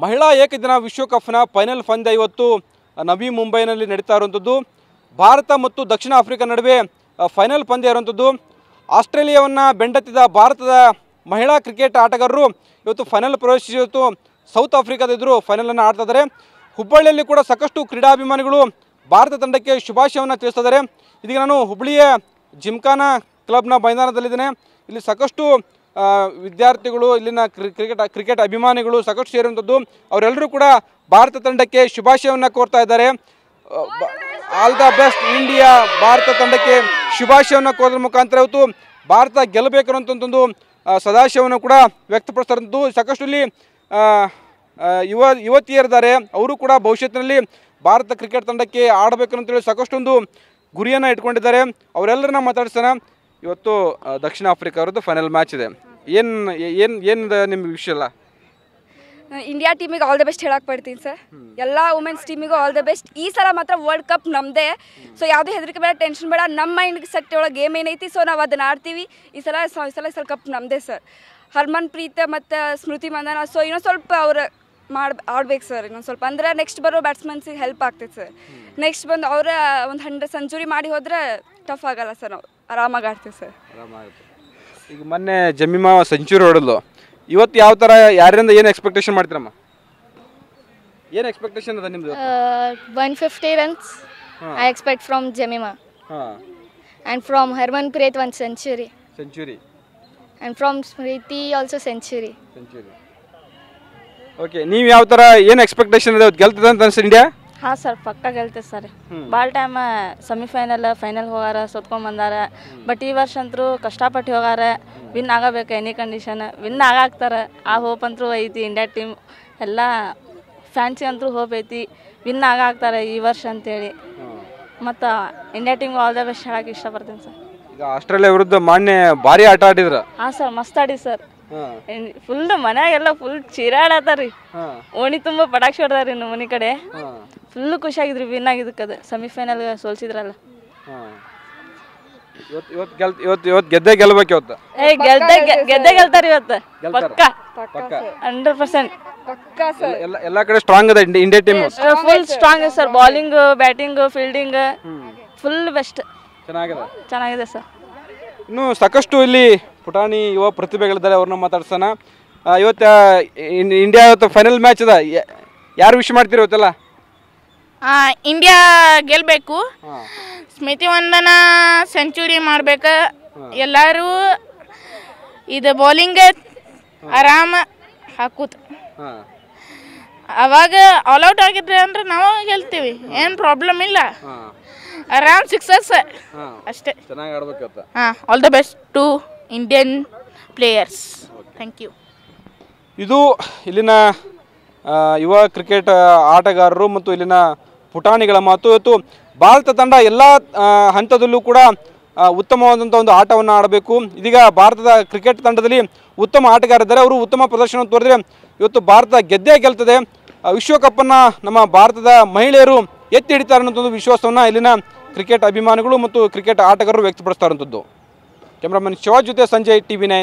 ಮಹಿಳಾ ಏಕದಿನ ವಿಶ್ವಕಪ್ನ ಫೈನಲ್ ಪಂದ್ಯ ಇವತ್ತು ನವಿ ಮುಂಬೈನಲ್ಲಿ ನಡೀತಾ ಇರುವಂಥದ್ದು. ಭಾರತ ಮತ್ತು ದಕ್ಷಿಣ ಆಫ್ರಿಕಾ ನಡುವೆ ಫೈನಲ್ ಪಂದ್ಯ ಇರುವಂಥದ್ದು. ಆಸ್ಟ್ರೇಲಿಯಾವನ್ನು ಬೆಂಡತ್ತಿದ ಭಾರತದ ಮಹಿಳಾ ಕ್ರಿಕೆಟ್ ಆಟಗಾರರು ಇವತ್ತು ಫೈನಲ್ ಪ್ರವೇಶಿಸಿ ಇವತ್ತು ಸೌತ್ ಆಫ್ರಿಕಾದ ಎದುರು ಫೈನಲನ್ನು ಆಡ್ತಾ ಇದ್ದಾರೆ. ಹುಬ್ಬಳ್ಳಿಯಲ್ಲಿ ಕೂಡ ಸಾಕಷ್ಟು ಕ್ರೀಡಾಭಿಮಾನಿಗಳು ಭಾರತ ತಂಡಕ್ಕೆ ಶುಭಾಶಯವನ್ನು ತಿಳಿಸ್ತಿದ್ದಾರೆ. ಇದೀಗ ನಾನು ಹುಬ್ಬಳ್ಳಿಯ ಜಿಮ್ಖಾನಾ ಕ್ಲಬ್ನ ಮೈದಾನದಲ್ಲಿದ್ದೇನೆ. ಇಲ್ಲಿ ಸಾಕಷ್ಟು ವಿದ್ಯಾರ್ಥಿಗಳು, ಇಲ್ಲಿನ ಕ್ರಿಕೆಟ್ ಅಭಿಮಾನಿಗಳು ಸಾಕಷ್ಟು ಸೇರುವಂಥದ್ದು. ಅವರೆಲ್ಲರೂ ಕೂಡ ಭಾರತ ತಂಡಕ್ಕೆ ಶುಭಾಶಯವನ್ನು ಕೋರ್ತಾ ಇದ್ದಾರೆ. All the best India, Bharat ತಂಡಕ್ಕೆ ಶುಭಾಶಯವನ್ನು ಕೋರೋದ್ರ ಮುಖಾಂತರ ಇವತ್ತು ಭಾರತ ಗೆಲ್ಲಬೇಕು ಅನ್ನೋಂಥದ್ದು ಸದಾಶಯವನ್ನು ಕೂಡ ವ್ಯಕ್ತಪಡಿಸ್ತಾರಂಥದ್ದು. ಸಾಕಷ್ಟು ಇಲ್ಲಿ ಯುವತಿಯರಿದ್ದಾರೆ, ಅವರು ಕೂಡ ಭವಿಷ್ಯತ್ತಿನಲ್ಲಿ ಭಾರತ ಕ್ರಿಕೆಟ್ ತಂಡಕ್ಕೆ ಆಡಬೇಕು ಅಂತೇಳಿ ಸಾಕಷ್ಟೊಂದು ಗುರಿಯನ್ನು ಇಟ್ಕೊಂಡಿದ್ದಾರೆ. ಅವರೆಲ್ಲರನ್ನ ಮಾತಾಡ್ಸೋಣ. ಇವತ್ತು ದಕ್ಷಿಣ ಆಫ್ರಿಕಾ ಅವರದ್ದು ಫೈನಲ್ ಮ್ಯಾಚ್ ಇದೆ. ಏನು ನಿಮ್ಮ ವಿಷಯ ಅಲ್ಲ? ಇಂಡಿಯಾ ಟೀಮಿಗೆ ಆಲ್ ದ ಬೆಸ್ಟ್ ಹೇಳಕ್ಕೆ ಪಡ್ತೀನಿ ಸರ್. ಎಲ್ಲ ವುಮೆನ್ಸ್ ಟೀಮಿಗೂ ಆಲ್ ದ ಬೆಸ್ಟ್. ಈ ಸಲ ಮಾತ್ರ ವರ್ಲ್ಡ್ ಕಪ್ ನಮ್ಮದೇ. ಸೊ ಯಾವುದೇ ಹೆದರಿಕೆ ಬೇಡ, ಟೆನ್ಷನ್ ಬೇಡ. ನಮ್ಮ ಮೈಂಡ್ಗೆ ಸೆಟ್ ಒಳಗೆ ಗೇಮ್ ಏನೈತಿ, ಸೊ ನಾವು ಅದನ್ನು ಆಡ್ತೀವಿ. ಈ ಸಲ ಕಪ್ ನಮ್ಮದೇ ಸರ್. ಹರ್ಮನ್ ಪ್ರೀತ್ ಮತ್ತು ಸ್ಮೃತಿ ಮಂದನ, ಸೊ ಇನ್ನೊಂದು ಸ್ವಲ್ಪ ಅವ್ರು ಆಡ್ಬೇಕು ಸರ್. ಇನ್ನೊಂದು ಸ್ವಲ್ಪ ಅಂದರೆ ನೆಕ್ಸ್ಟ್ ಬರೋ ಬ್ಯಾಟ್ಸ್ಮನ್ಸಿಗೆ ಹೆಲ್ಪ್ ಆಗ್ತೈತೆ ಸರ್. ನೆಕ್ಸ್ಟ್ ಬಂದು ಅವರ ಒಂದು 100 ಸೆಂಚುರಿ ಮಾಡಿ ಹೋದ್ರೆ ಟಫ್ ಆಗಲ್ಲ ಸರ್. ನಾವು ಆರಾಮಾಗಿ ಆಡ್ತೀವಿ ಸರ್. ಈಗ ಮೊನ್ನೆ ಜಮೀಮಾ ಸೆಂಚುರಿ ಹೊಡೆದ್ಲು. ಇವತ್ತು ಯಾವ ಥರ, ಯಾರಿಂದ ಏನು ಎಕ್ಸ್ಪೆಕ್ಟೇಷನ್ ಮಾಡ್ತೀರಮ್ಮ? ಏನು ಎಕ್ಸ್ಪೆಕ್ಟೇಷನ್ ಅದ ನಿಮ್ಮದು? 150 runs I expect from Jemima. And from Harmanpreet 1 century. And from Smriti also century. Okay, ನೀವು ಯಾವ ಥರ ಏನು ಎಕ್ಸ್ಪೆಕ್ಟೇಷನ್ ಇದೆ? ಗೆಲ್ತದೆ ಅಂತ ಅನ್ಸುತ್ತೆ ಇಂಡಿಯಾ? ಹಾಂ ಸರ್, ಪಕ್ಕ ಗೆಲ್ತದೆ ಸರ್. ಭಾಳ ಟೈಮ್ ಸೆಮಿಫೈನಲ್ ಫೈನಲ್ ಹೋಗಾರ, ಸೋತ್ಕೊಂಡು ಬಂದಾರ. ಬಟ್ ಈ ವರ್ಷ ಅಂತೂ ಕಷ್ಟಪಟ್ಟು ಹೋಗಾರ. ವಿನ್ ಆಗಬೇಕು ಎನಿ ಕಂಡೀಷನ್. ವಿನ್ ಆಗಾಕ್ತಾರೆ. ಆ ಹೋಪ್ ಅಂತೂ ಐತಿ ಇಂಡಿಯಾ ಟೀಮ್. ಎಲ್ಲ ಫ್ಯಾನ್ಸಿಗೆ ಅಂತೂ ಹೋಪ್ ಐತಿ, ವಿನ್ ಆಗಾಕ್ತಾರೆ ಈ ವರ್ಷ ಅಂತೇಳಿ. ಮತ್ತು ಇಂಡಿಯಾ ಟೀಮ್ಗೆ ಆಲ್ ದ ಬೆಸ್ಟ್ ಹೇಳಕ್ಕೆ ಇಷ್ಟಪಡ್ತೀನಿ ಸರ್. ಈಗ ಆಸ್ಟ್ರೇಲಿಯಾ ವಿರುದ್ಧ ಮಾನ್ಯ ಭಾರಿ ಆಟ ಆಡಿದ್ರ? ಹಾಂ ಸರ್, ಮಸ್ತ್ ಆಡಿ ಸರ್. ಫುಲ್ ಮನ್ಯಾಗೆಲ್ಲ ಫುಲ್ ಚೀರಾಡತ್ತಾರ್ರಿ. ಓಣಿ ತುಂಬ ಪಟಾಕ್ಷಿ ಹೊಡೆದಾರಿ ನಮ್ಮ ಮನೆ ಕಡೆ. ಫುಲ್ ಖುಷಿಯಾಗಿದ್ರಿ ವಿನ್ ಆಗಿದ್ದಕ್ಕೆ. ಸೆಮಿಫೈನಲ್ ಸೋಲ್ಸಿದ್ರಲ್ಲ. ಇವತ್ತು ಗೆದ್ದೇ ಗೆಲ್ಬೇಕು. ಇವತ್ತು ಗೆದ್ದೇ ಗೆಲ್ತಾರೆ ಇವತ್ತು ಪಕ್ಕ 100%. ಎಲ್ಲ ಕಡೆ ಸ್ಟ್ರಾಂಗ್ ಅದ India team. Full strong sir. Bowling, batting, fielding full best. ಚೆನ್ನಾಗಿದೆ ಸರ್. ಇನ್ನು ಸಾಕಷ್ಟು ಇಲ್ಲಿ ಪುಟಾಣಿ ಯುವ ಪ್ರತಿಭೆಗಳಿದ್ದಾರೆ, ಅವ್ರನ್ನ ಮಾತಾಡ್ಸೋಣ. ಇವತ್ತು ಇಂಡಿಯಾ ಇವತ್ತು ಫೈನಲ್ ಮ್ಯಾಚ್ ಅದ. ಯಾರು ವಿಶ್ ಮಾಡ್ತೀರಿ ಇವತ್ತೆಲ್ಲ? ಇಂಡಿಯಾ ಗೆಲ್ಲಬೇಕು. ಸ್ಮೃತಿ ವಂದನ ಸೆಂಚುರಿ ಮಾಡ್ಬೇಕು. ಎಲ್ಲರೂ ಇದು ಬೌಲಿಂಗ್ ಆರಾಮ ಹಾಕುತ್ತ. ಅವಾಗ ಆಲ್ಔಟ್ ಆಗಿದ್ರೆ ಅಂದ್ರೆ ನಾವು ಗೆಲ್ತೀವಿ, ಏನು ಪ್ರಾಬ್ಲಮ್ ಇಲ್ಲ. ಆರಾಮ್ ಸಿಕ್ಸಸ್ ಅಷ್ಟೇ. ಚೆನ್ನಾಗಿ ಆಡ್ಬೇಕು. All the best to Indian players. Thank you. ಇದು ಇಲ್ಲಿನ ಯುವ ಕ್ರಿಕೆಟ್ ಆಟಗಾರರು ಮತ್ತು ಇಲ್ಲಿನ ಪುಟಾಣಿಗಳ ಮಾತು. ಇವತ್ತು ಭಾರತ ತಂಡ ಎಲ್ಲ ಹಂತದಲ್ಲೂ ಕೂಡ ಉತ್ತಮವಾದಂಥ ಒಂದು ಆಟವನ್ನು ಆಡಬೇಕು. ಇದೀಗ ಭಾರತದ ಕ್ರಿಕೆಟ್ ತಂಡದಲ್ಲಿ ಉತ್ತಮ ಆಟಗಾರರಿದ್ದಾರೆ. ಅವರು ಉತ್ತಮ ಪ್ರದರ್ಶನ ತೋರಿದ್ರೆ ಇವತ್ತು ಭಾರತ ಗೆದ್ದೇ ಗೆಲ್ತದೆ. ವಿಶ್ವಕಪ್ಪನ್ನು ನಮ್ಮ ಭಾರತದ ಮಹಿಳೆಯರು ಎತ್ತಿ ಹಿಡಿತಾರೆ ಅನ್ನೋಂಥ ವಿಶ್ವಾಸವನ್ನು ಇಲ್ಲಿನ ಕ್ರಿಕೆಟ್ ಅಭಿಮಾನಿಗಳು ಮತ್ತು ಕ್ರಿಕೆಟ್ ಆಟಗಾರರು ವ್ಯಕ್ತಪಡಿಸ್ತಾ ಇರುವಂಥದ್ದು. ಕ್ಯಾಮ್ರಾಮನ್ ಶಿವಾಜ್ ಜೊತೆ ಸಂಜಯ್, TV9.